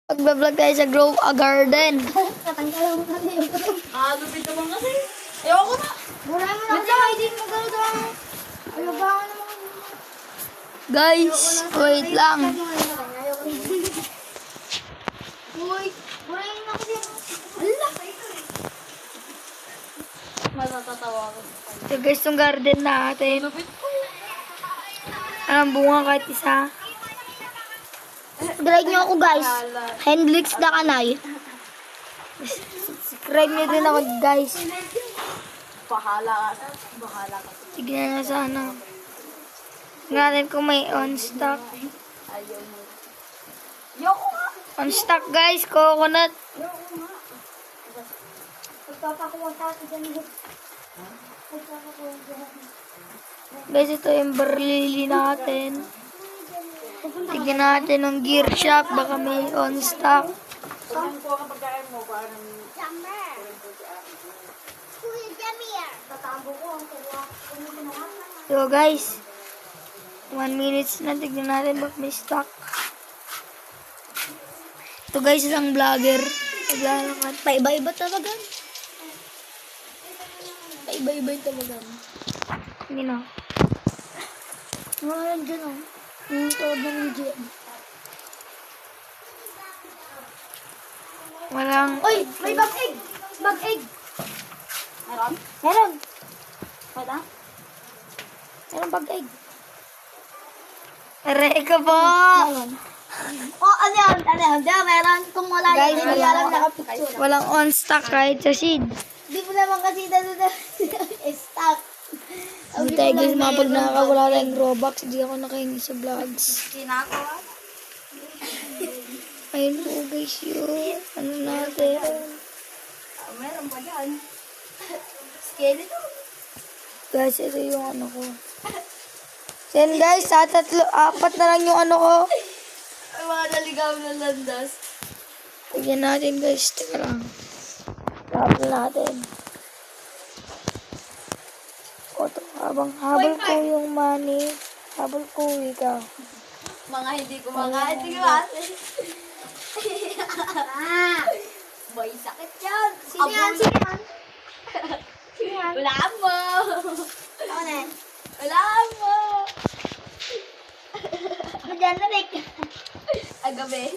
Magbablog tayo sa Grow a Garden. Katanggalan mo kasi yung grow. Lupit naman kasi. Ayoko na. Mura mo na kasi. Hindi mo gano'n doon. Ano ba ako naman? Guys, wait lang. Uy, mura yun na kasi. Ala. Matatawa ako. So guys, yung garden natin. Lupit ko. Anong bunga kahit isa? Drag niyo ako guys. Hendrix na kanay. Subscribe nyo din ako guys. Bahala ka. Bahala ka. Tignan na sana. Tignan natin kung may on stock. Ayaw mo. Ayoko nga. On stock guys, coconut. Ayoko nga. Magpapakuha sa akin dyan. Magpapakuha dyan. Guys, ito yung barlili natin. Tignan natin ng gear shop. Baka may on stock. Kung kuha ka pagkain mo, parang... Jammer. Kuya Jammer. Tatambo ko ang kuha. So guys, 1 minute na. Tignan natin baka may stock. Ito guys, isang vlogger. Naglalakad. Paiba-iba talaga. Paiba-iba talaga. Hindi na. Mga nandyan o. Yung tawag ng GM. Walang... Uy! May bag egg! Bag egg! Meron? Meron! Wala? Meron bag egg. Aray ka po! Meron. Oh, ano yan? Ano yan? Diyan, meron. Kung wala Guys, yan, hindi wala. alam nakapicture. Walang on stock kahit sa seed. Di mo naman kasi stock. Hindi tayo guys, mga pag nakakawala tayong Robux, hindi ako nakahingi sa vlogs. Kinakawa? Ayun po guys yun. Ano natin? Meron ba dyan? Skeleton? Guys, ito yung ano ko. Yan guys, apat na lang yung ano ko. Ay, mga naligaw na landas. Tignan natin guys, teka lang. Tapos natin. O to, habang habol ko yung money, habol ko ikaw. Mga hindi kumakain. Sige ba? Ah! Boy, sakit yan. Sino yan? Sino yan? Sino yan? Wala mo. Ako na yan. Wala mo. Ano dyan na, Rick? Agabi.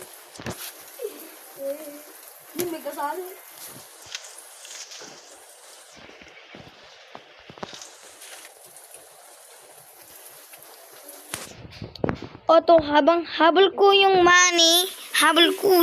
Hindi may kasali. O to, habang habol ko yung money, habol ko